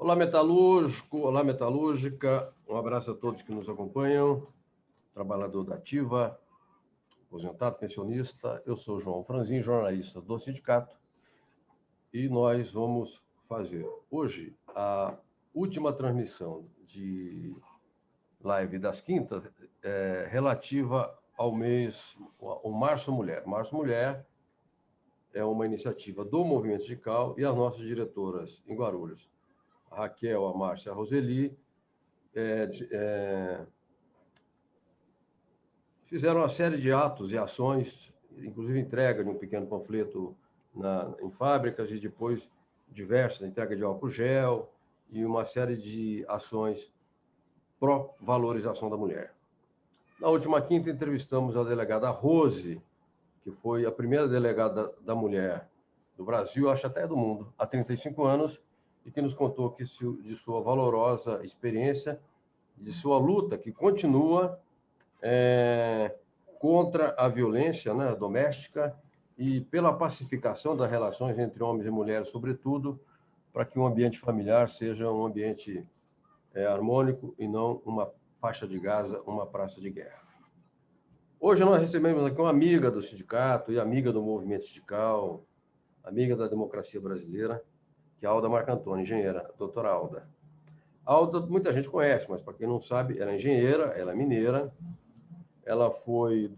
Olá, metalúrgico, olá, metalúrgica. Um abraço a todos que nos acompanham. Trabalhador da Ativa, aposentado, pensionista. Eu sou João Franzin, jornalista do sindicato. E nós vamos fazer hoje a última transmissão de live das quintas relativa ao mês, o Março Mulher. Março Mulher é uma iniciativa do movimento sindical e as nossas diretoras em Guarulhos, a Raquel, a Márcia, a Roseli, fizeram uma série de atos e ações, inclusive entrega de um pequeno panfleto em fábricas e depois diversas, entrega de álcool gel e uma série de ações pró-valorização da mulher. Na última quinta, entrevistamos a delegada Rose, que foi a primeira delegada da mulher do Brasil, acho até do mundo, há 35 anos, e que nos contou de sua valorosa experiência, de sua luta, que continua contra a violência, né, doméstica e pela pacificação das relações entre homens e mulheres, sobretudo, para que um ambiente familiar seja um ambiente harmônico e não uma faixa de Gaza, uma praça de guerra. Hoje nós recebemos aqui uma amiga do sindicato e amiga do movimento sindical, amiga da democracia brasileira, que é a Alda Marcantoni, engenheira, doutora Alda. A Alda muita gente conhece, mas para quem não sabe, ela é engenheira, ela é mineira, ela foi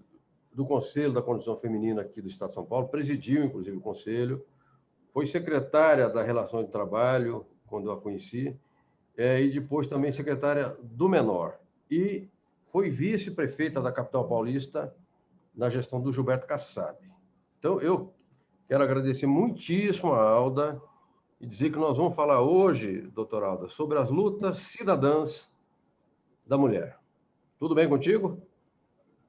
do Conselho da Condição Feminina aqui do Estado de São Paulo, presidiu, inclusive, o Conselho, foi secretária da Relação de Trabalho, quando eu a conheci, e depois também secretária do Menor. E foi vice-prefeita da capital paulista na gestão do Gilberto Kassab. Então, eu quero agradecer muitíssimo a Alda e dizer que nós vamos falar hoje, doutora Alda, sobre as lutas cidadãs da mulher. Tudo bem contigo?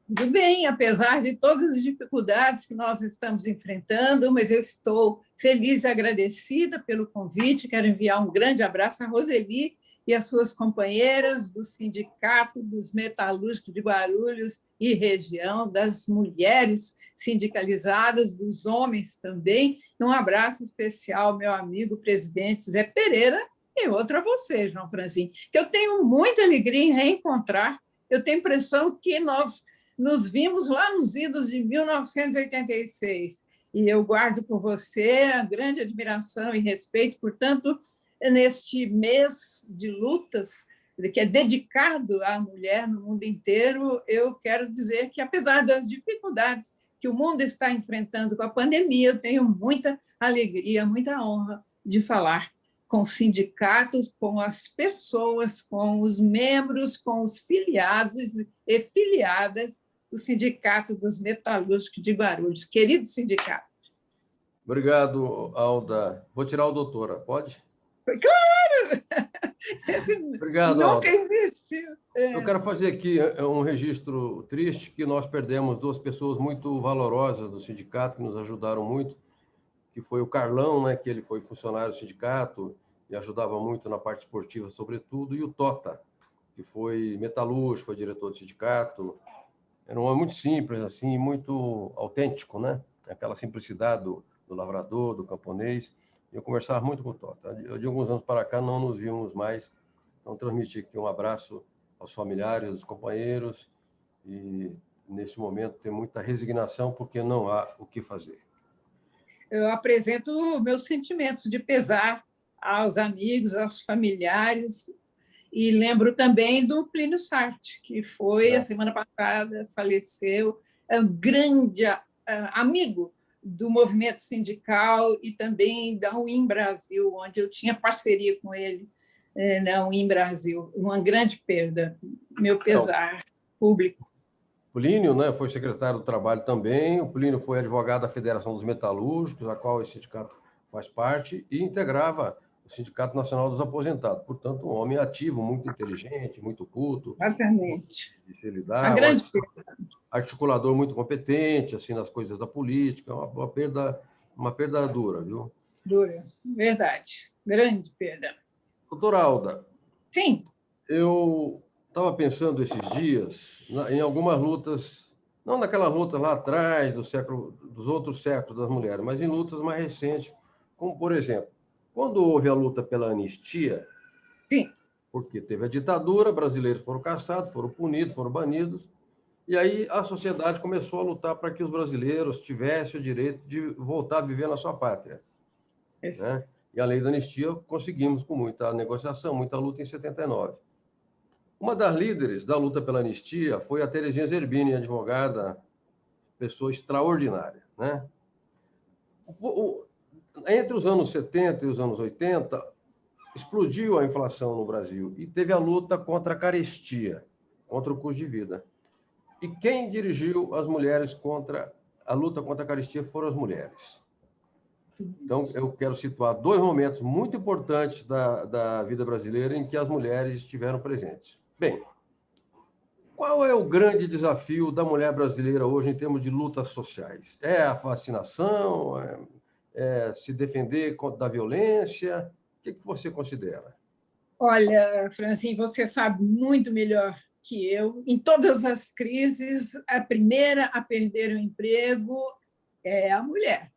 Tudo bem, apesar de todas as dificuldades que nós estamos enfrentando, mas eu estou feliz e agradecida pelo convite. Quero enviar um grande abraço à Roseli e às suas companheiras do Sindicato dos Metalúrgicos de Guarulhos e região, das mulheres sindicalizadas, dos homens também. Um abraço especial ao meu amigo presidente Zé Pereira e outro a você, João Franzin, que eu tenho muita alegria em reencontrar. Eu tenho a impressão que nós nos vimos lá nos idos de 1986, e eu guardo por você a grande admiração e respeito. Portanto, neste mês de lutas, que é dedicado à mulher no mundo inteiro, eu quero dizer que, apesar das dificuldades que o mundo está enfrentando com a pandemia, eu tenho muita alegria, muita honra de falar com os sindicatos, com as pessoas, com os membros, com os filiados e filiadas do Sindicato dos Metalúrgicos de Guarulhos. Querido sindicato. Obrigado, Alda. Vou tirar o doutora, pode? Claro! Obrigado, nunca Alda. existiu. Eu quero fazer aqui um registro triste, que nós perdemos duas pessoas muito valorosas do sindicato, que nos ajudaram muito, que foi o Carlão, né, que ele foi funcionário do sindicato e ajudava muito na parte esportiva, sobretudo, e o Tota, que foi metalúrgico, foi diretor do sindicato. Era um homem muito simples, assim, muito autêntico, né? Aquela simplicidade do lavrador, do camponês. Eu conversava muito com o Tota. De alguns anos para cá, não nos vimos mais. Então, transmitir aqui um abraço aos familiares, aos companheiros. E, nesse momento, tem muita resignação, porque não há o que fazer. Eu apresento meus sentimentos de pesar aos amigos, aos familiares. E lembro também do Plínio Sarti, que foi, a semana passada, faleceu, é um grande amigo do movimento sindical e também da UIM Brasil, onde eu tinha parceria com ele na UIM Brasil. Uma grande perda, meu pesar público. O Plínio, né, foi secretário do Trabalho também, o Plínio foi advogado da Federação dos Metalúrgicos, a qual esse sindicato faz parte, e integrava o Sindicato Nacional dos Aposentados. Portanto, um homem ativo, muito inteligente, muito culto. Exatamente. De se lidar, a grande articulador muito competente, assim, nas coisas da política. Uma perda dura, viu? Dura, verdade. Grande perda. Doutora Alda. Sim. Eu estava pensando esses dias em algumas lutas, não naquela luta lá atrás, dos outros séculos das mulheres, mas em lutas mais recentes, como, por exemplo, quando houve a luta pela anistia, Sim. Porque teve a ditadura, brasileiros foram caçados, foram punidos, foram banidos, e aí a sociedade começou a lutar para que os brasileiros tivessem o direito de voltar a viver na sua pátria. Né? E a lei da anistia conseguimos com muita negociação, muita luta em 79. Uma das líderes da luta pela anistia foi a Terezinha Zerbini, advogada, pessoa extraordinária. Né? Entre os anos 70 e os anos 80, explodiu a inflação no Brasil e teve a luta contra a carestia, contra o custo de vida. E quem dirigiu as mulheres contra a luta contra a carestia foram as mulheres. Então, eu quero situar dois momentos muito importantes da vida brasileira em que as mulheres estiveram presentes. Bem, qual é o grande desafio da mulher brasileira hoje em termos de lutas sociais? É a vacinação? É se defender da violência? O que você considera? Olha, Francine, você sabe muito melhor que eu. Em todas as crises, a primeira a perder o emprego é a mulher.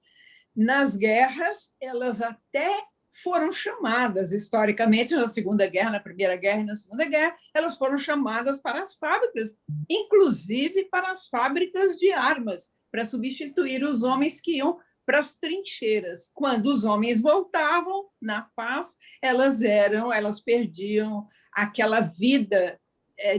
Nas guerras, elas até foram chamadas, historicamente, na Segunda Guerra, na Primeira Guerra e na Segunda Guerra, elas foram chamadas para as fábricas, inclusive para as fábricas de armas, para substituir os homens que iam para as trincheiras. Quando os homens voltavam na paz, elas perdiam aquela vida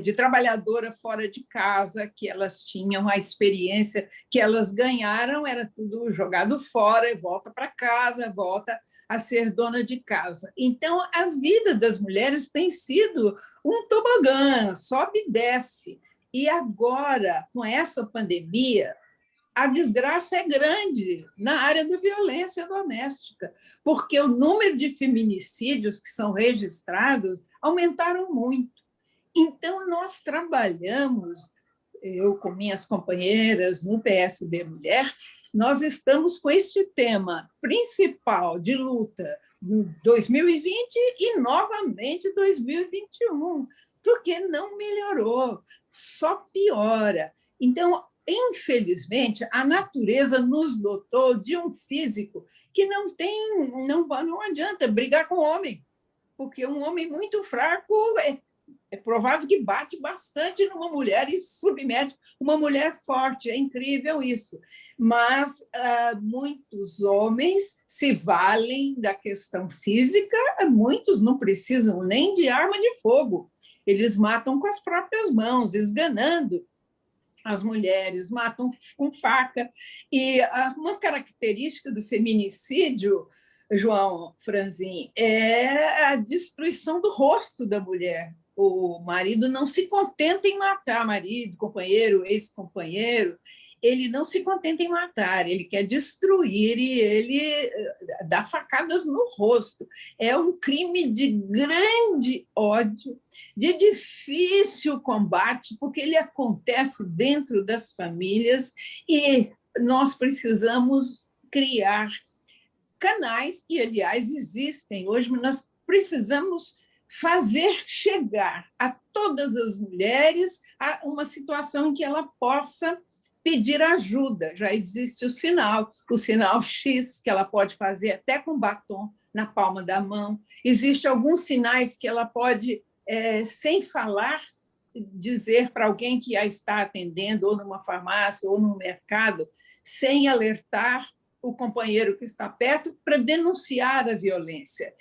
de trabalhadora fora de casa, que elas tinham a experiência que elas ganharam, era tudo jogado fora, e volta para casa, volta a ser dona de casa. Então, a vida das mulheres tem sido um tobogã, sobe e desce. E agora, com essa pandemia, a desgraça é grande na área da violência doméstica, porque o número de feminicídios que são registrados aumentaram muito. Então, nós trabalhamos, eu com minhas companheiras no PSD Mulher, nós estamos com este tema principal de luta em 2020 e, novamente, 2021, porque não melhorou, só piora. Então, infelizmente, a natureza nos dotou de um físico que não adianta brigar com o homem, porque um homem muito fraco é provável que bate bastante numa mulher e submete uma mulher forte. É incrível isso. Mas muitos homens se valem da questão física, muitos não precisam nem de arma de fogo. Eles matam com as próprias mãos, esganando as mulheres, matam com faca. E uma característica do feminicídio, João Franzin, é a destruição do rosto da mulher. O marido não se contenta em matar, marido, companheiro, ex-companheiro, ele não se contenta em matar, ele quer destruir e ele dá facadas no rosto. É um crime de grande ódio, de difícil combate, porque ele acontece dentro das famílias e nós precisamos criar canais, que, aliás, existem hoje, mas nós precisamos fazer chegar a todas as mulheres a uma situação em que ela possa pedir ajuda. Já existe o sinal X, que ela pode fazer até com batom na palma da mão. Existem alguns sinais que ela pode, sem falar, dizer para alguém que a está atendendo, ou numa farmácia, ou no mercado, sem alertar o companheiro que está perto, para denunciar a violência.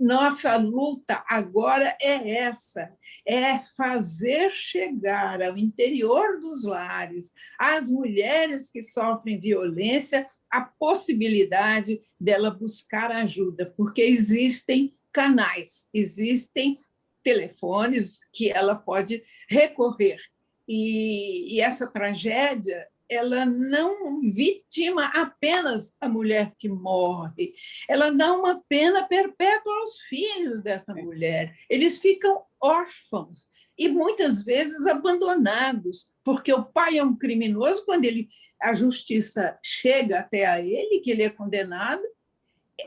Nossa luta agora é essa, é fazer chegar ao interior dos lares, às mulheres que sofrem violência, a possibilidade dela buscar ajuda, porque existem canais, existem telefones que ela pode recorrer. E essa tragédia, ela não vitima apenas a mulher que morre, ela dá uma pena perpétua aos filhos dessa mulher. Eles ficam órfãos e, muitas vezes, abandonados, porque o pai é um criminoso, quando a justiça chega até a ele, que ele é condenado,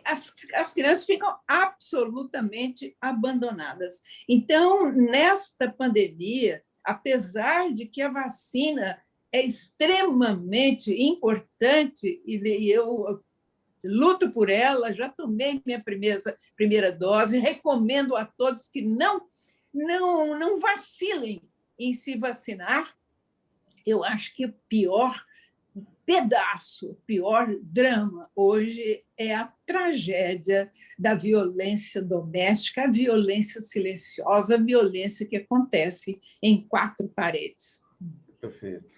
as crianças ficam absolutamente abandonadas. Então, nesta pandemia, apesar de que a vacina é extremamente importante, e eu luto por ela, já tomei minha primeira dose, recomendo a todos que não vacilem em se vacinar. Eu acho que o pior pedaço, o pior drama hoje é a tragédia da violência doméstica, a violência silenciosa, a violência que acontece em quatro paredes. Perfeito.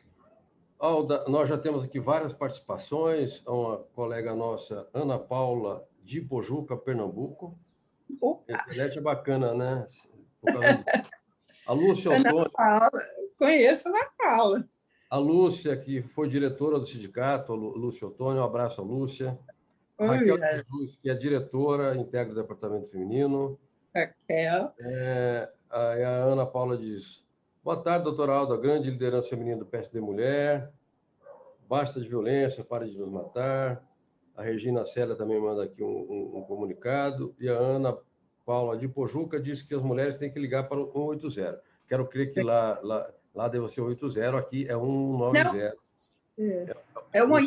Alda, nós já temos aqui várias participações. Uma colega nossa, Ana Paula, de Pojuca, Pernambuco. Opa. A internet é bacana, né? Por causa a Lúcia Ottoni. Conheço a Ana Paula. A Lúcia, que foi diretora do sindicato, Lúcia Ottoni, um abraço à Lúcia. A Raquel Jesus, que é diretora, integra o departamento feminino. Raquel. A Ana Paula diz: boa tarde, doutora Alda, grande liderança feminina do PSD Mulher. Basta de violência, pare de nos matar. A Regina Célia também manda aqui um comunicado. E a Ana Paula de Pojuca diz que as mulheres têm que ligar para o 180. Quero crer que lá deve ser 80, aqui é 190.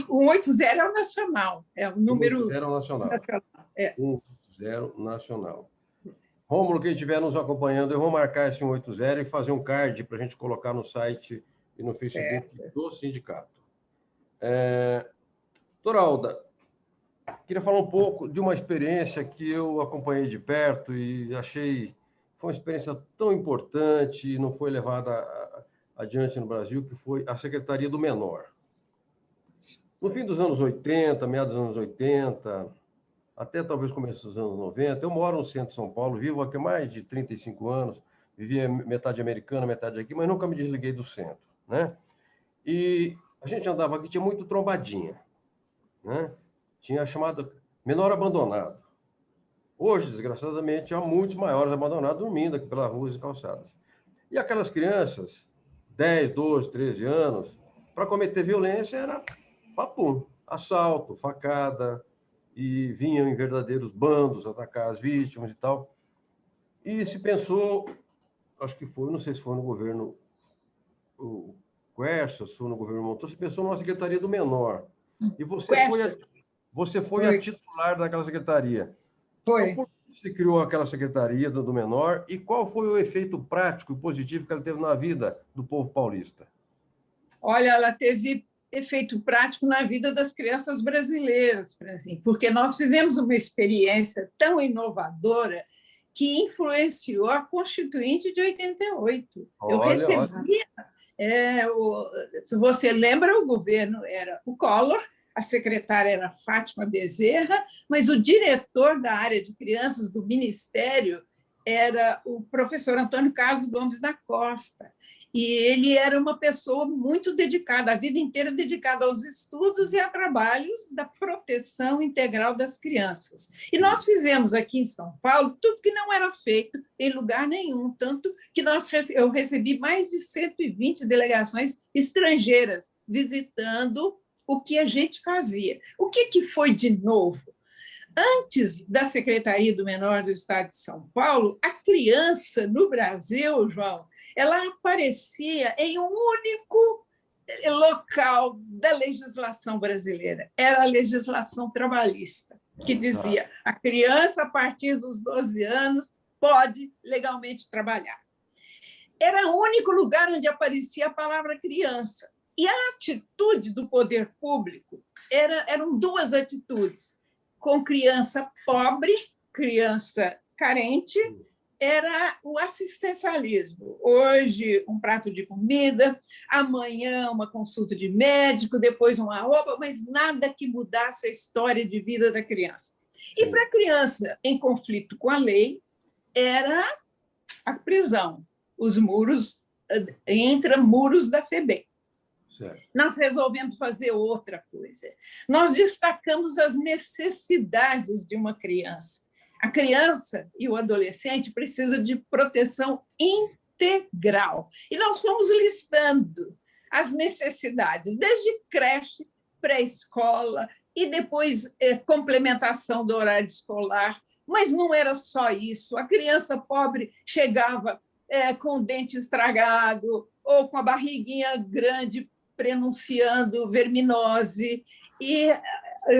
O 180 é o nacional, é o número 180 é o nacional. 180 nacional. Rômulo, quem estiver nos acompanhando, eu vou marcar esse 180 e fazer um card para a gente colocar no site e no Facebook do sindicato. Doutora Alda, queria falar um pouco de uma experiência que eu acompanhei de perto e achei foi uma experiência tão importante e não foi levada adiante no Brasil, que foi a Secretaria do Menor. No fim dos anos 80, meados dos anos 80, até talvez começo dos anos 90, eu moro no centro de São Paulo, vivo aqui há mais de 35 anos, vivia metade americana, metade aqui, mas nunca me desliguei do centro, né? E a gente andava aqui, tinha muito trombadinha, né? Tinha a chamada menor abandonado. Hoje, desgraçadamente, há muitos maiores abandonados dormindo aqui pelas ruas e calçadas. E aquelas crianças, 10, 12, 13 anos, para cometer violência era papum, assalto, facada, e vinham em verdadeiros bandos atacar as vítimas e tal. E se pensou, acho que foi, não sei se foi no governo o Quercia, se foi no governo Montoro, se pensou numa Secretaria do Menor. E você foi a titular daquela secretaria. Foi. Então, por que se criou aquela Secretaria do Menor e qual foi o efeito prático e positivo que ela teve na vida do povo paulista? Olha, ela teve efeito prático na vida das crianças brasileiras, porque nós fizemos uma experiência tão inovadora que influenciou a Constituinte de 88. Eu recebi... se você lembra, o governo era o Collor, a secretária era Fátima Bezerra, mas o diretor da área de crianças do Ministério era o professor Antônio Carlos Gomes da Costa. E ele era uma pessoa muito dedicada, a vida inteira dedicada aos estudos e a trabalhos da proteção integral das crianças. E nós fizemos aqui em São Paulo tudo que não era feito em lugar nenhum, tanto que eu recebi mais de 120 delegações estrangeiras visitando o que a gente fazia. O que foi de novo? Antes da Secretaria do Menor do Estado de São Paulo, a criança no Brasil, João, ela aparecia em um único local da legislação brasileira. Era a legislação trabalhista, que dizia a criança, a partir dos 12 anos, pode legalmente trabalhar. Era o único lugar onde aparecia a palavra criança. E a atitude do poder público eram duas atitudes. Com criança pobre, criança carente, era o assistencialismo. Hoje, um prato de comida, amanhã, uma consulta de médico, depois uma roupa, mas nada que mudasse a história de vida da criança. E para a criança em conflito com a lei, era a prisão, os muros, intramuros da FEBEM. Nós resolvemos fazer outra coisa. Nós destacamos as necessidades de uma criança. A criança e o adolescente precisam de proteção integral. E nós fomos listando as necessidades, desde creche, pré-escola e depois complementação do horário escolar. Mas não era só isso. A criança pobre chegava com o dente estragado ou com a barriguinha grande, prenunciando verminose, e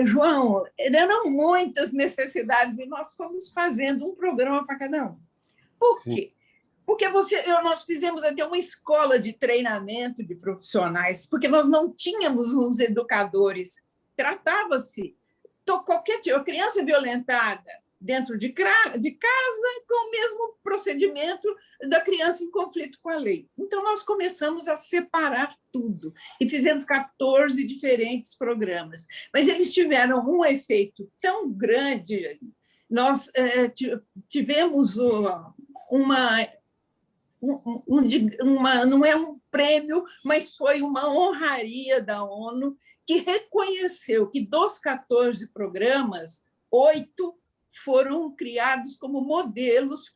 João, eram muitas necessidades e nós fomos fazendo um programa para cada um. Por quê? Porque nós fizemos até uma escola de treinamento de profissionais, porque nós não tínhamos uns educadores. Tratava-se qualquer tipo, criança violentada dentro de casa, com o mesmo procedimento da criança em conflito com a lei. Então, nós começamos a separar tudo e fizemos 14 diferentes programas. Mas eles tiveram um efeito tão grande, nós tivemos não é um prêmio, mas foi uma honraria da ONU que reconheceu que dos 14 programas, 8 foram criados como modelos,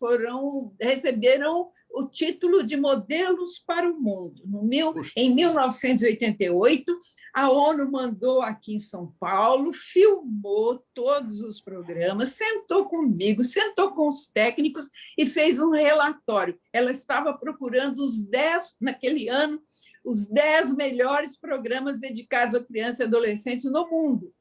receberam o título de Modelos para o Mundo. Em 1988, a ONU mandou aqui em São Paulo, filmou todos os programas, sentou comigo, sentou com os técnicos e fez um relatório. Ela estava procurando naquele ano, os 10 melhores programas dedicados a crianças e adolescentes no mundo.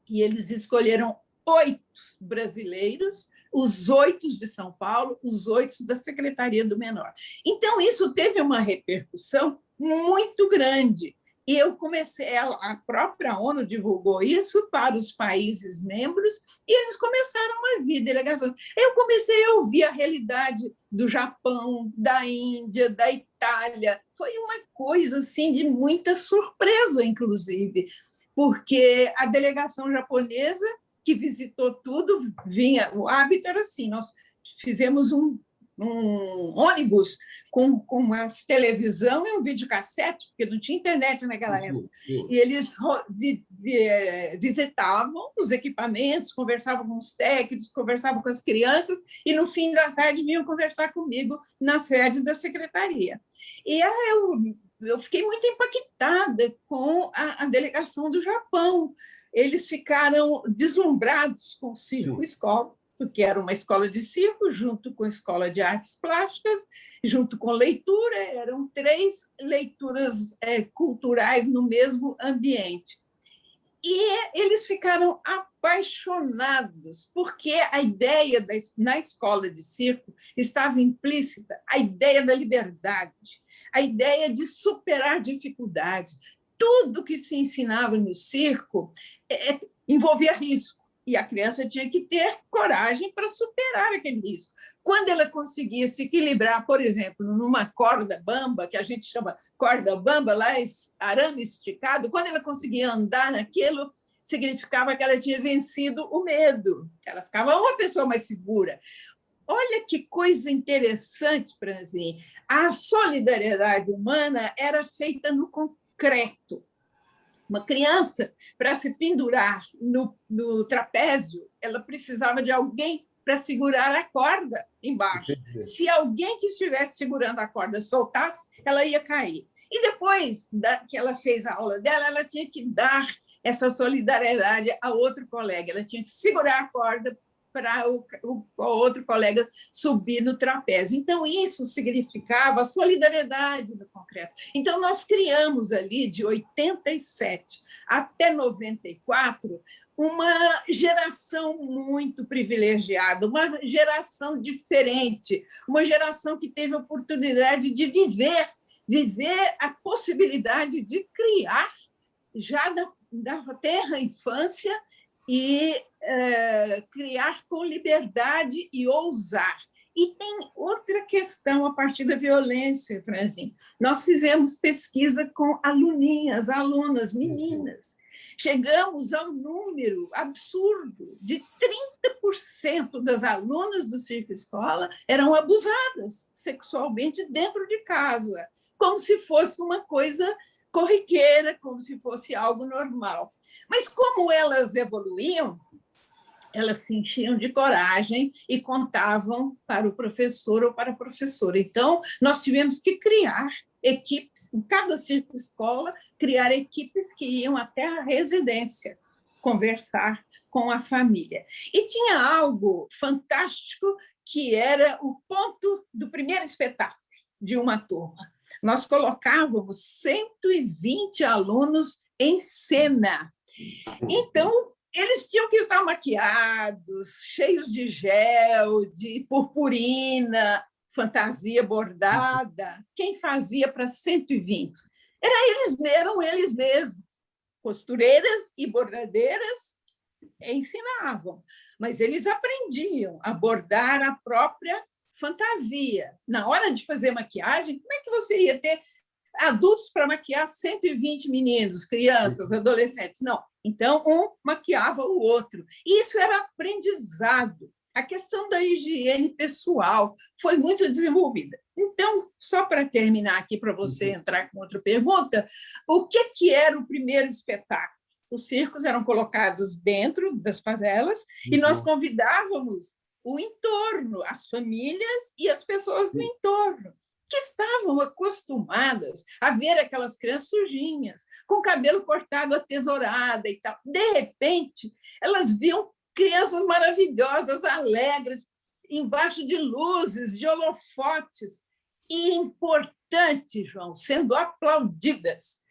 E eles escolheram 8 brasileiros, os 8 de São Paulo, os 8 da Secretaria do Menor. Então, isso teve uma repercussão muito grande. E eu comecei, a própria ONU divulgou isso para os países membros e eles começaram a vir delegação. Eu comecei a ouvir a realidade do Japão, da Índia, da Itália. Foi uma coisa assim, de muita surpresa, inclusive, porque a delegação japonesa que visitou tudo, o hábito era assim, nós fizemos um ônibus com uma televisão e um videocassete, porque não tinha internet naquela época, e eles visitavam os equipamentos, conversavam com os técnicos, conversavam com as crianças, e no fim da tarde vinham conversar comigo na sede da secretaria. E eu fiquei muito impactada com a delegação do Japão. Eles ficaram deslumbrados com o Circo Escola, porque era uma escola de circo, junto com a escola de artes plásticas, junto com leitura, eram 3 leituras culturais no mesmo ambiente. E eles ficaram apaixonados, porque a ideia na escola de circo estava implícita a ideia da liberdade, a ideia de superar dificuldades. Tudo que se ensinava no circo envolvia risco, e a criança tinha que ter coragem para superar aquele risco. Quando ela conseguia se equilibrar, por exemplo, numa corda bamba, que a gente chama corda bamba, lá arame esticado, quando ela conseguia andar naquilo, significava que ela tinha vencido o medo, ela ficava uma pessoa mais segura. Olha que coisa interessante, Franzinha. A solidariedade humana era feita no concreto. Uma criança, para se pendurar no trapézio, ela precisava de alguém para segurar a corda embaixo. Se alguém que estivesse segurando a corda soltasse, ela ia cair. E depois que ela fez a aula dela, ela tinha que dar essa solidariedade a outro colega. Ela tinha que segurar a corda para o outro colega subir no trapézio. Então, isso significava a solidariedade no concreto. Então, nós criamos ali, de 87 até 94, uma geração muito privilegiada, uma geração diferente, uma geração que teve a oportunidade de viver a possibilidade de criar, já da terra infância, e criar com liberdade e ousar. E tem outra questão a partir da violência, Franzinho. Nós fizemos pesquisa com alunas, meninas. Chegamos a um número absurdo de 30% das alunas do Circo Escola eram abusadas sexualmente dentro de casa, como se fosse uma coisa corriqueira, como se fosse algo normal. Mas como elas evoluíam, elas se enchiam de coragem e contavam para o professor ou para a professora. Então, nós tivemos que criar equipes, em cada circo escola, criar equipes que iam até a residência, conversar com a família. E tinha algo fantástico, que era o ponto do primeiro espetáculo de uma turma. Nós colocávamos 120 alunos em cena. Então, eles tinham que estar maquiados, cheios de gel, de purpurina, fantasia bordada. Quem fazia para 120? Eram eles mesmos. Costureiras e bordadeiras ensinavam, mas eles aprendiam a bordar a própria fantasia. Na hora de fazer maquiagem, como é que você ia ter adultos para maquiar 120 meninos, crianças, adolescentes? Não. Então, um maquiava o outro. Isso era aprendizado. A questão da higiene pessoal foi muito desenvolvida. Então, só para terminar aqui, para você entrar com outra pergunta, o que era o primeiro espetáculo? Os circos eram colocados dentro das favelas e nós convidávamos o entorno, as famílias e as pessoas do entorno, que estavam acostumadas a ver aquelas crianças sujinhas, com cabelo cortado à tesourada e tal. De repente, elas viam crianças maravilhosas, alegres, embaixo de luzes, de holofotes, e importante, João, sendo aplaudidas.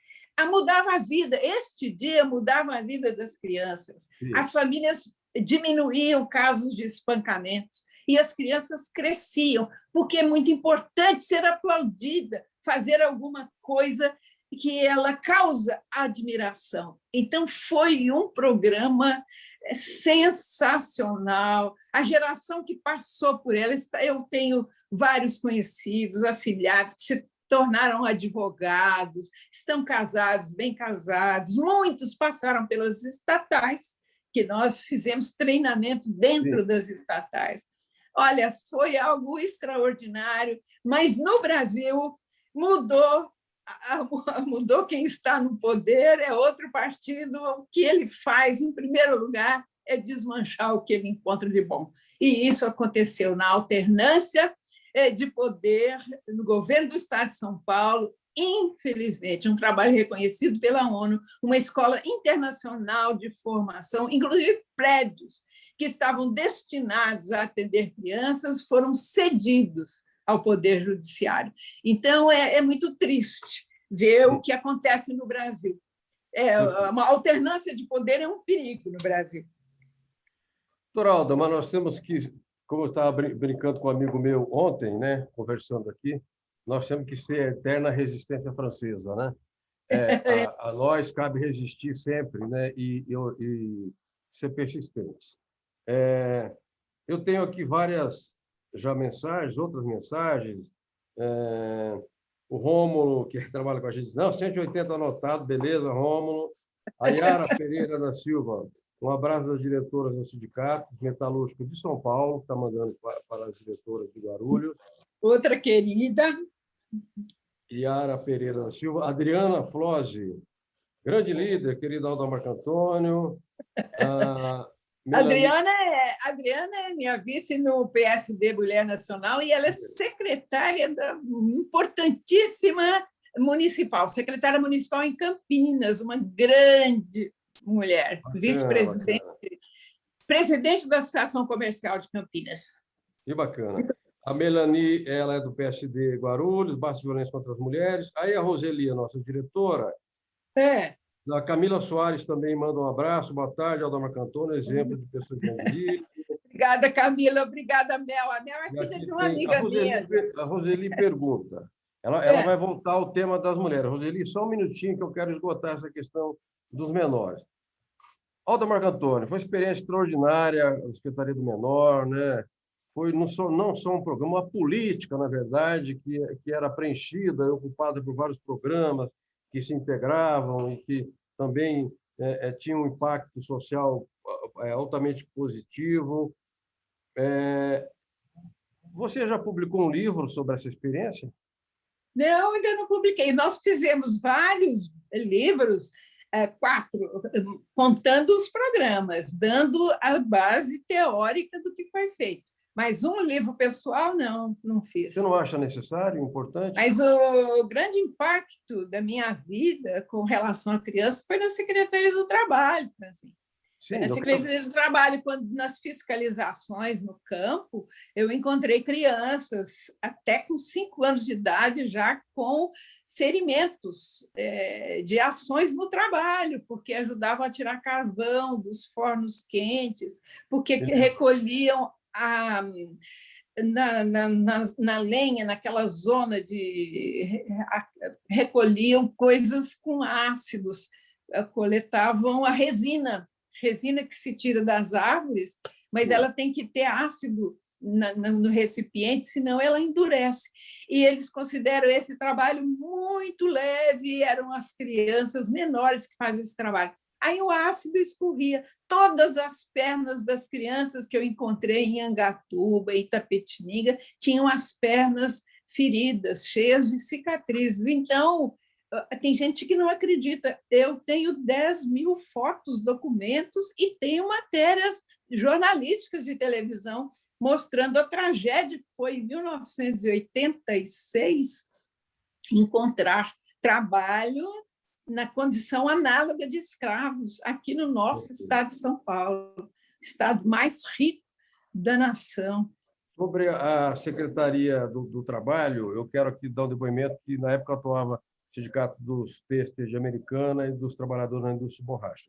Mudava a vida. Este dia mudava a vida das crianças. As famílias diminuíam casos de espancamentos e as crianças cresciam, porque é muito importante ser aplaudida, fazer alguma coisa que ela causa admiração. Então, foi um programa sensacional. A geração que passou por ela, eu tenho vários conhecidos, afilhados, que se tornaram advogados, estão casados, bem casados, muitos passaram pelas estatais, que nós fizemos treinamento dentro das estatais. Olha, foi algo extraordinário, mas no Brasil mudou quem está no poder, é outro partido. O que ele faz, em primeiro lugar, é desmanchar o que ele encontra de bom. E isso aconteceu na alternância de poder no governo do Estado de São Paulo, infelizmente, um trabalho reconhecido pela ONU, uma escola internacional de formação, inclusive prédios que estavam destinados a atender crianças foram cedidos ao Poder Judiciário. Então, é muito triste ver o que acontece no Brasil. Uma alternância de poder é um perigo no Brasil. Doutora Alda, mas nós temos que, como eu estava brincando com um amigo meu ontem, né, conversando aqui, nós temos que ser a eterna resistência francesa, né? A nós cabe resistir sempre, né, e ser persistentes. Eu tenho aqui várias já mensagens, outras mensagens. O Rômulo, que trabalha com a gente, diz, não, 180 anotado, beleza, Rômulo. A Yara Pereira da Silva, um abraço das diretoras do Sindicato Metalúrgico de São Paulo, que está mandando para as diretoras de Guarulhos. Outra querida. Yara Pereira da Silva. Adriana Flose, grande líder, querida Alda Marco Antônio. Adriana é minha vice no PSD Mulher Nacional e ela é secretária importantíssima municipal, secretária municipal em Campinas, uma grande mulher, vice-presidente, presidente da Associação Comercial de Campinas. Que bacana. A Melanie, ela é do PSD Guarulhos, Baixa Violência contra as Mulheres. Aí a Roseli, a nossa diretora. A Camila Soares também manda um abraço. Boa tarde, Alda Marco Antônio, exemplo de pessoa de grande. Obrigada, Camila. Obrigada, Mel. A Mel é filha de uma amiga minha. A Roseli pergunta. Ela vai voltar ao tema das mulheres. Roseli, só um minutinho que eu quero esgotar essa questão dos menores. Alda Marco Antônio, foi uma experiência extraordinária, a Secretaria do Menor, né? Foi não só um programa, uma política, na verdade, que era preenchida e ocupada por vários programas que se integravam e que também tinham um impacto social altamente positivo. Você já publicou um livro sobre essa experiência? Não, ainda não publiquei. Nós fizemos vários livros, 4, contando os programas, dando a base teórica do que foi feito. Mas um livro pessoal, não fiz. Você não acha necessário, importante? Mas o grande impacto da minha vida com relação à criança foi na Secretaria do Trabalho. Assim. Sim, na Secretaria do Trabalho, quando nas fiscalizações no campo, eu encontrei crianças até com 5 anos de idade já com ferimentos de ações no trabalho, porque ajudavam a tirar carvão dos fornos quentes, porque recolhiam na lenha, naquela zona recolhiam coisas com ácidos, coletavam a resina que se tira das árvores, mas ela tem que ter ácido no recipiente, senão ela endurece. E eles consideram esse trabalho muito leve, eram as crianças menores que fazem esse trabalho. Aí o ácido escorria. Todas as pernas das crianças que eu encontrei em Angatuba, Itapetininga, tinham as pernas feridas, cheias de cicatrizes. Então, tem gente que não acredita. Eu tenho 10.000 fotos, documentos e tenho matérias jornalísticas de televisão mostrando a tragédia que foi em 1986 encontrar trabalho na condição análoga de escravos aqui no nosso estado de São Paulo, estado mais rico da nação. Sobre a Secretaria do Trabalho, eu quero aqui dar um depoimento que, na época, atuava o Sindicato dos Têxteis de Americana e dos trabalhadores na indústria de borracha.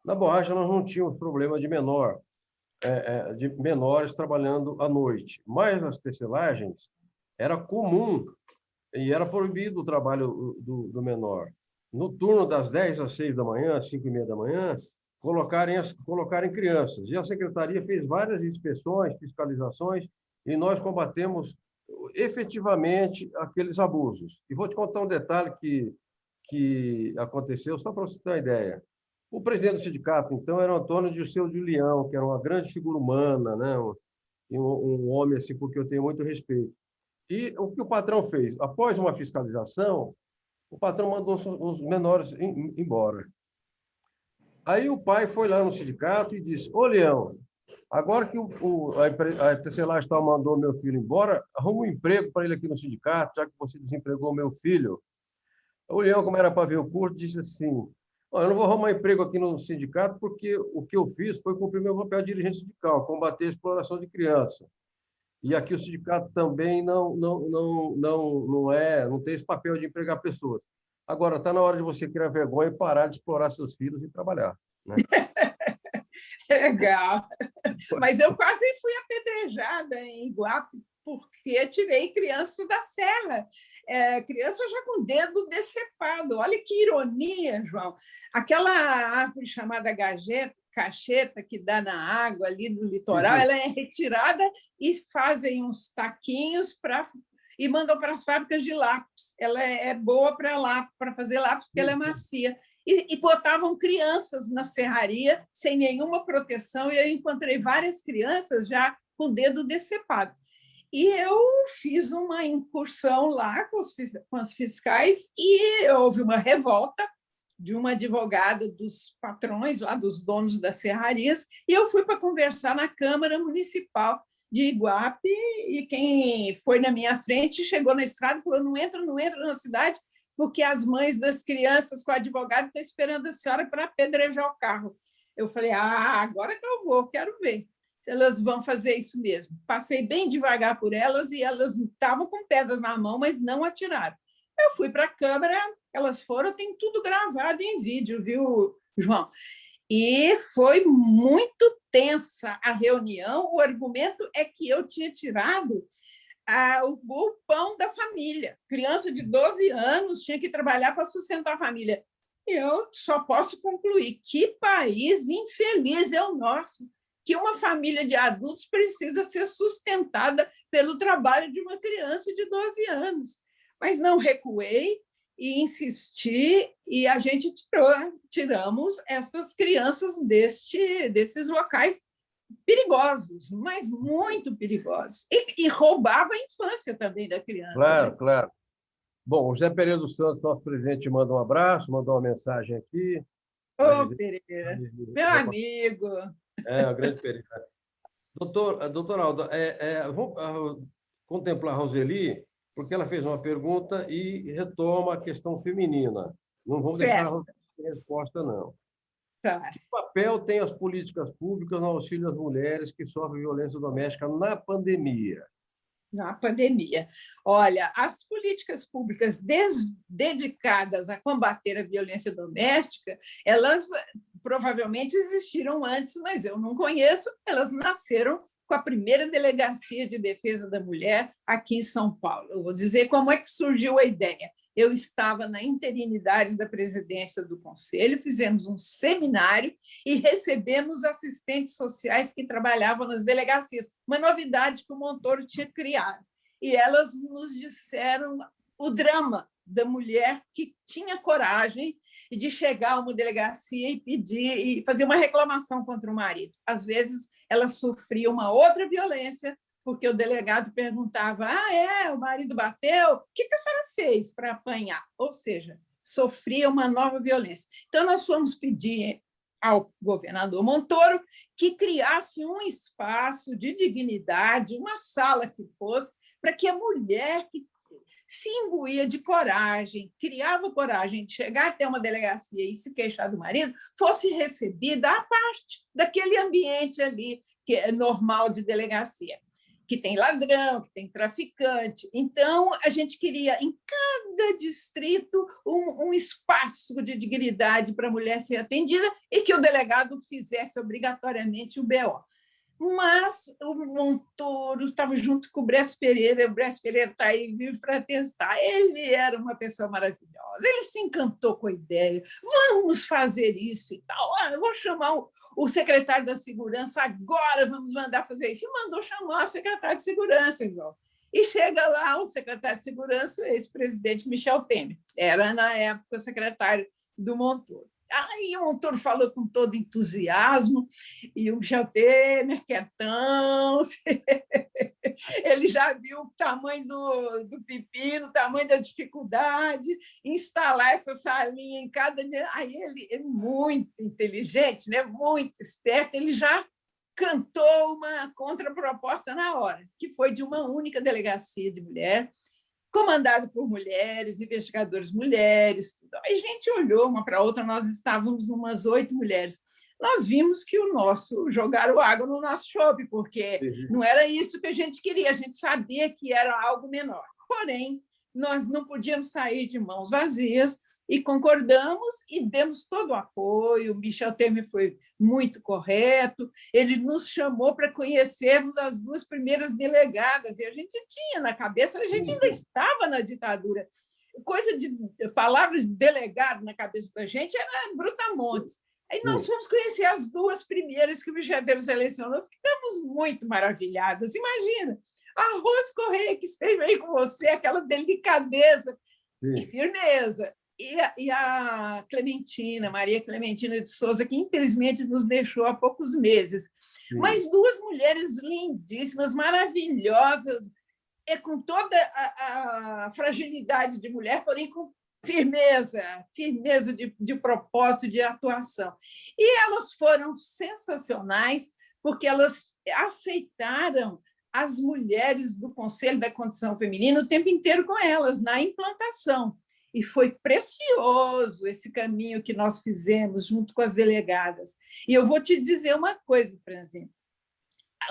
Na borracha, nós não tínhamos problema de menores trabalhando à noite, mas nas tecelagens era comum e era proibido o trabalho do menor. No turno das 10 às 6 da manhã, 5h30 da manhã, colocarem crianças. E a Secretaria fez várias inspeções, fiscalizações, e nós combatemos efetivamente aqueles abusos. E vou te contar um detalhe que aconteceu, só para você ter uma ideia. O presidente do sindicato, então, era o Antônio Dirceu de Leão, que era uma grande figura humana, né? Um homem assim, porque eu tenho muito respeito. E o que o patrão fez? Após uma fiscalização, o patrão mandou os menores embora. Aí o pai foi lá no sindicato e disse: ô, Leão, agora que a tecelagem mandou meu filho embora, arruma um emprego para ele aqui no sindicato, já que você desempregou meu filho. O Leão, como era para ver o curso, disse assim: eu não vou arrumar emprego aqui no sindicato porque o que eu fiz foi cumprir meu papel de dirigente sindical, combater a exploração de criança. E aqui o sindicato também não tem esse papel de empregar pessoas. Agora, está na hora de você criar vergonha e parar de explorar seus filhos e trabalhar, né? Legal. Mas eu quase fui apedrejada em Iguape, porque tirei criança da serra. Criança já com o dedo decepado. Olha que ironia, João. Aquela árvore chamada cacheta, que dá na água ali no litoral, ela é retirada e fazem uns taquinhos e mandam para as fábricas de lápis. Ela é boa para fazer lápis, porque ela é macia. E botavam crianças na serraria sem nenhuma proteção, e eu encontrei várias crianças já com o dedo decepado. E eu fiz uma incursão lá com os fiscais e houve uma revolta de uma advogada dos patrões, lá dos donos das serrarias, e eu fui para conversar na Câmara Municipal de Iguape, e quem foi na minha frente chegou na estrada e falou: não entra na cidade, porque as mães das crianças com o advogado estão esperando a senhora para apedrejar o carro. Eu falei: agora que eu vou, quero ver se elas vão fazer isso mesmo. Passei bem devagar por elas e elas estavam com pedras na mão, mas não atiraram. Eu fui para a Câmara, elas foram, tem tudo gravado em vídeo, viu, João? E foi muito tensa a reunião. O argumento é que eu tinha tirado o pão da família. Criança de 12 anos tinha que trabalhar para sustentar a família. Eu só posso concluir: que país infeliz é o nosso, que uma família de adultos precisa ser sustentada pelo trabalho de uma criança de 12 anos. Mas não recuei e insisti, e a gente tiramos essas crianças desses locais perigosos, mas muito perigosos. E roubava a infância também da criança. Claro, né? Claro. Bom, o José Pereira dos Santos, nosso presidente, manda um abraço, mandou uma mensagem aqui. Ô, Pereira, meu amigo. Uma grande Pereira. Doutor Aldo, vamos contemplar a Roseli, porque ela fez uma pergunta e retoma a questão feminina. Não vamos deixar a Roseli sem resposta, não. Tá. Que papel tem as políticas públicas no auxílio às mulheres que sofrem violência doméstica na pandemia? Na pandemia. Olha, as políticas públicas dedicadas a combater a violência doméstica, elas provavelmente existiram antes, mas eu não conheço, elas nasceram com a primeira Delegacia de Defesa da Mulher aqui em São Paulo. Eu vou dizer como é que surgiu a ideia. Eu estava na interinidade da presidência do Conselho, fizemos um seminário e recebemos assistentes sociais que trabalhavam nas delegacias, uma novidade que o Montoro tinha criado. E elas nos disseram o drama da mulher que tinha coragem de chegar a uma delegacia e pedir e fazer uma reclamação contra o marido. Às vezes, ela sofria uma outra violência, porque o delegado perguntava: o marido bateu? O que a senhora fez para apanhar? Ou seja, sofria uma nova violência. Então, nós fomos pedir ao governador Montoro que criasse um espaço de dignidade, uma sala que fosse, para que a mulher que se imbuía de coragem, criava coragem de chegar até uma delegacia e se queixar do marido, fosse recebida à parte daquele ambiente ali que é normal de delegacia, que tem ladrão, que tem traficante. Então, a gente queria, em cada distrito, um espaço de dignidade para a mulher ser atendida e que o delegado fizesse obrigatoriamente o BO. Mas o Montoro estava junto com o Brás Pereira está aí vivo para testar. Ele era uma pessoa maravilhosa, ele se encantou com a ideia, vamos fazer isso e tal. Eu vou chamar o secretário da Segurança agora, vamos mandar fazer isso. E mandou chamar o secretário de Segurança, igual. E chega lá o secretário de Segurança, o ex-presidente Michel Temer, era, na época, secretário do Montoro. Aí o Montoro falou com todo entusiasmo, e o Michel Temer, quietão, ele já viu o tamanho do pepino, o tamanho da dificuldade, instalar essa salinha em cada... Aí ele é muito inteligente, né? Muito esperto, ele já cantou uma contraproposta na hora, que foi de uma única delegacia de mulher, comandado por mulheres, investigadores mulheres. Tudo. Aí a gente olhou uma para a outra, nós estávamos umas 8 mulheres. Nós vimos que jogaram água no nosso chope, porque não era isso que a gente queria, a gente sabia que era algo menor. Porém, nós não podíamos sair de mãos vazias e concordamos e demos todo o apoio. O Michel Temer foi muito correto, ele nos chamou para conhecermos as 2 primeiras delegadas, e a gente tinha na cabeça, a gente ainda estava na ditadura. Coisa de palavras de delegado na cabeça da gente era brutamontes. Aí nós fomos conhecer as 2 primeiras que o Michel Temer selecionou, ficamos muito maravilhadas. Imagina, a Rose Correia, que esteve aí com você, aquela delicadeza e firmeza. E a Clementina, Maria Clementina de Souza, que infelizmente nos deixou há poucos meses. Mas 2 mulheres lindíssimas, maravilhosas, com toda a fragilidade de mulher, porém com firmeza de propósito, de atuação. E elas foram sensacionais, porque elas aceitaram as mulheres do Conselho da Condição Feminina o tempo inteiro com elas, na implantação. E foi precioso esse caminho que nós fizemos junto com as delegadas. E eu vou te dizer uma coisa, Franzinha.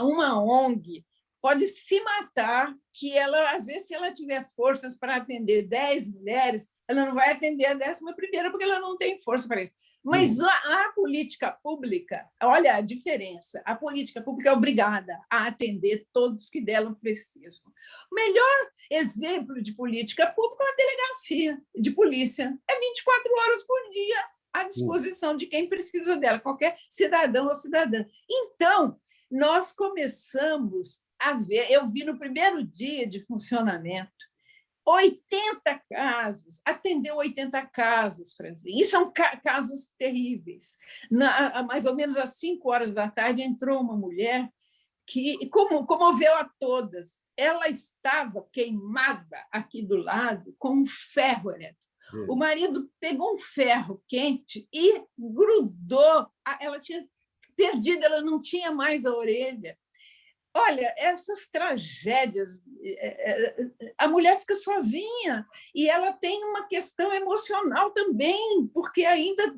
Uma ONG pode se matar, que ela, às vezes, se ela tiver forças para atender 10 mulheres, ela não vai atender a 11ª porque ela não tem força para isso. Mas a política pública, olha a diferença, a política pública é obrigada a atender todos que dela precisam. O melhor exemplo de política pública é uma delegacia de polícia. É 24 horas por dia à disposição de quem precisa dela, qualquer cidadão ou cidadã. Então, nós começamos a ver, eu vi no primeiro dia de funcionamento, 80 casos, atendeu 80 casos, Franzinha, e são casos terríveis. Mais ou menos às 5 horas da tarde, entrou uma mulher que comoveu a todas. Ela estava queimada aqui do lado com um ferro elétrico. O marido pegou um ferro quente e grudou, ela tinha perdido, ela não tinha mais a orelha. Olha, essas tragédias, a mulher fica sozinha e ela tem uma questão emocional também, porque ainda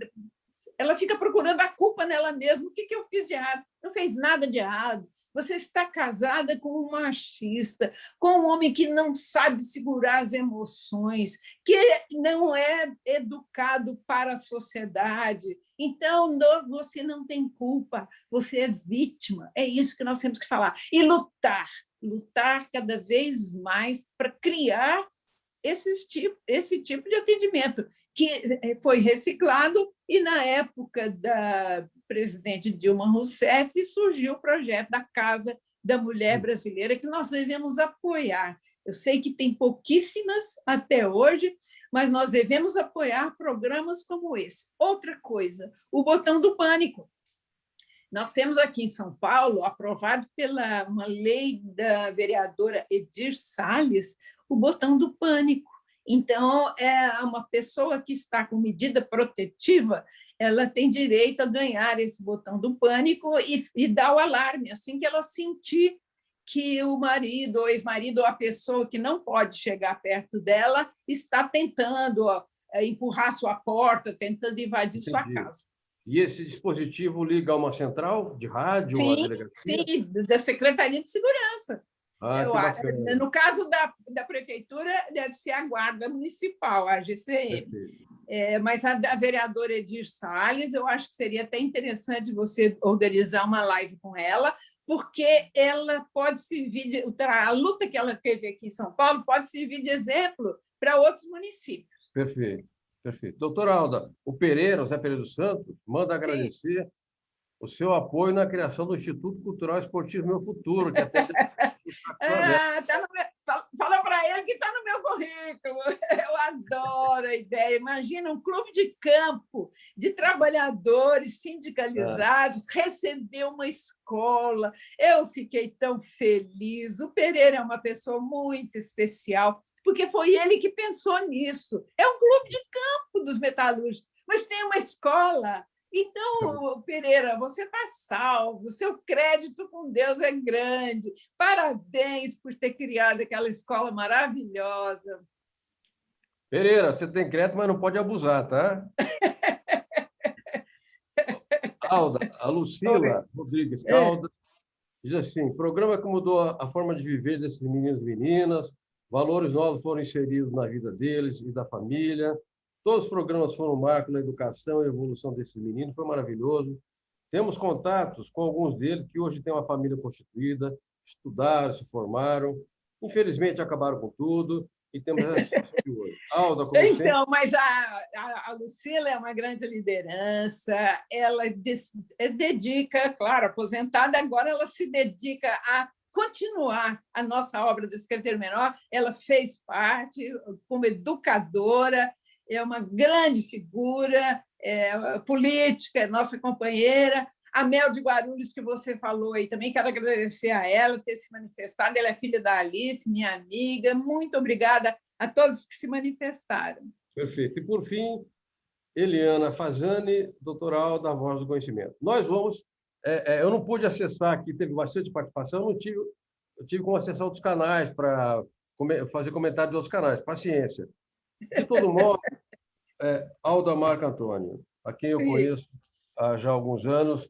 ela fica procurando a culpa nela mesma. O que eu fiz de errado? Não fez nada de errado. Você está casada com um machista, com um homem que não sabe segurar as emoções, que não é educado para a sociedade. Então, você não tem culpa, você é vítima. É isso que nós temos que falar. E lutar cada vez mais para criar esse tipo de atendimento, que foi reciclado, e, na época da presidente Dilma Rousseff, surgiu o projeto da Casa da Mulher Brasileira, que nós devemos apoiar. Eu sei que tem pouquíssimas até hoje, mas nós devemos apoiar programas como esse. Outra coisa, o botão do pânico. Nós temos aqui em São Paulo, aprovado pela uma lei da vereadora Edir Salles, o botão do pânico. Então, uma pessoa que está com medida protetiva, ela tem direito a ganhar esse botão do pânico e dar o alarme, assim que ela sentir que o marido, ou ex-marido, ou a pessoa que não pode chegar perto dela está tentando empurrar sua porta, tentando invadir sua casa. E esse dispositivo liga a uma central de rádio, sim, a delegacia? Sim, da Secretaria de Segurança. No caso da prefeitura, deve ser a Guarda Municipal, a GCM. Mas a vereadora Edir Salles, eu acho que seria até interessante você organizar uma live com ela, porque ela pode servir a luta que ela teve aqui em São Paulo pode servir de exemplo para outros municípios. Perfeito. Doutora Alda, o Zé Pereira dos Santos, manda agradecer o seu apoio na criação do Instituto Cultural Esportivo Meu Futuro, que até... Fala para ele que está no meu currículo. Eu adoro a ideia. Imagina um clube de campo de trabalhadores sindicalizados receber uma escola. Eu fiquei tão feliz. O Pereira é uma pessoa muito especial, porque foi ele que pensou nisso. É um clube de campo dos metalúrgicos, mas tem uma escola. Então, Pereira, você está salvo, seu crédito com Deus é grande. Parabéns por ter criado aquela escola maravilhosa. Pereira, você tem crédito, mas não pode abusar, tá? Alda, a Lucila Rodrigues Caldas diz assim: programa que mudou a forma de viver desses meninos e meninas, valores novos foram inseridos na vida deles e da família. Todos os programas foram um marco na educação e evolução desses meninos, foi maravilhoso. Temos contatos com alguns deles que hoje têm uma família constituída, estudaram, se formaram, infelizmente acabaram com tudo, e temos essa situação de hoje. Alda, como sempre... Então, mas a Lucila é uma grande liderança, ela dedica, claro, aposentada, agora ela se dedica a continuar a nossa obra do Secretário Menor, ela fez parte como educadora, é uma grande figura política, nossa companheira. A Mel de Guarulhos, que você falou aí também, quero agradecer a ela ter se manifestado. Ela é filha da Alice, minha amiga. Muito obrigada a todos que se manifestaram. Perfeito. E, por fim, Eliana Fazani, doutoral da Voz do Conhecimento. Nós vamos... eu não pude acessar aqui, teve bastante participação, eu tive como acessar outros canais para fazer comentário de outros canais. Paciência. De todo modo, Alda Marco Antônio, a quem eu conheço há já alguns anos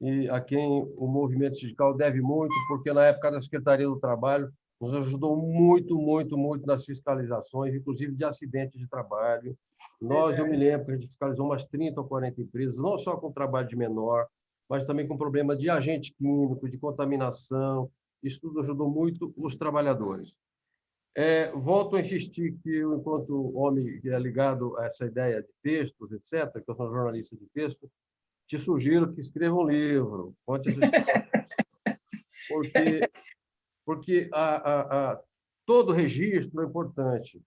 e a quem o movimento sindical deve muito, porque na época da Secretaria do Trabalho nos ajudou muito, muito, muito nas fiscalizações, inclusive de acidentes de trabalho. Eu me lembro que a gente fiscalizou umas 30 ou 40 empresas, não só com trabalho de menor, mas também com problema de agente químico, de contaminação. Isso tudo ajudou muito os trabalhadores. Volto a insistir que, enquanto homem que é ligado a essa ideia de textos, etc., que eu sou jornalista de texto, te sugiro que escreva um livro, conte essa história, porque todo registro é importante,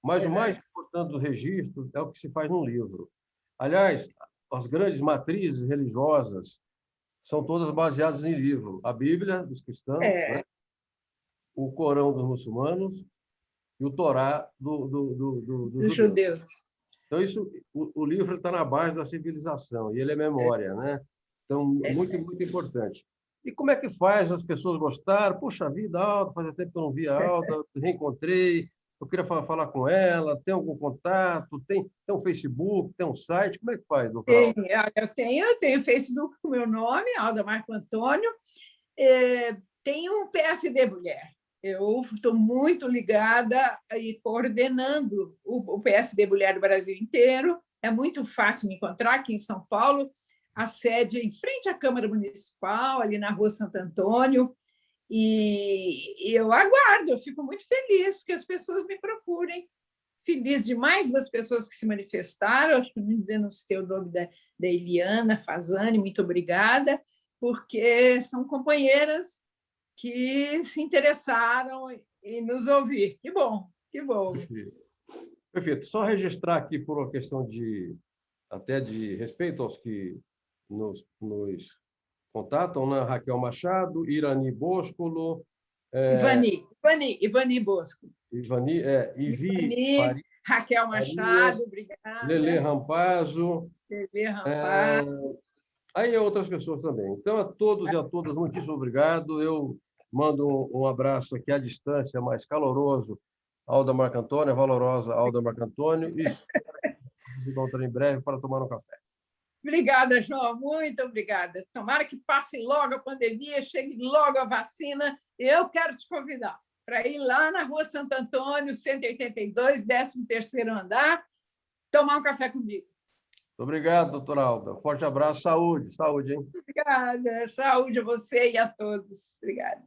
mas o mais importante do registro é o que se faz num livro. Aliás, as grandes matrizes religiosas são todas baseadas em livro. A Bíblia dos cristãos, né? O Corão dos muçulmanos e o Torá dos judeus. Então, o livro está na base da civilização, e ele é memória, né? Então, muito, muito importante. E como é que faz as pessoas gostarem? Puxa vida, Alda, fazia tempo que eu não via a Alda, reencontrei, eu queria falar com ela, tem algum contato, tem um Facebook, tem um site, como é que faz, doutora Alda? Eu tenho Facebook com o meu nome, Alda Marco Antônio, tenho um PSD Mulher. Eu estou muito ligada e coordenando o PSD Mulher do Brasil inteiro. É muito fácil me encontrar aqui em São Paulo, a sede em frente à Câmara Municipal, ali na Rua Santo Antônio. E eu aguardo, eu fico muito feliz que as pessoas me procurem. Feliz demais das pessoas que se manifestaram. Acho que não citei o nome da Eliana Fazani, muito obrigada, porque são companheiras que se interessaram em nos ouvir. Que bom, que bom. Perfeito. Perfeito. Só registrar aqui por uma questão até de respeito aos que nos contatam, né? Raquel Machado, Irani Boscolo, Ivani Bosco. Ivi Ivani, Raquel Farias, Machado, obrigada. Lele Rampazzo. Lele Rampazzo. Aí outras pessoas também. Então, a todos e a todas, muitíssimo obrigado. Eu mando um abraço aqui à distância, mais caloroso, Alda Marco Antônio, a valorosa Alda Marco Antônio, e se encontrarem em breve para tomar um café. Obrigada, João, muito obrigada. Tomara que passe logo a pandemia, chegue logo a vacina. Eu quero te convidar para ir lá na Rua Santo Antônio, 182, 13º andar, tomar um café comigo. Muito obrigado, doutora Alda. Forte abraço, saúde, hein? Obrigada, saúde a você e a todos. Obrigada.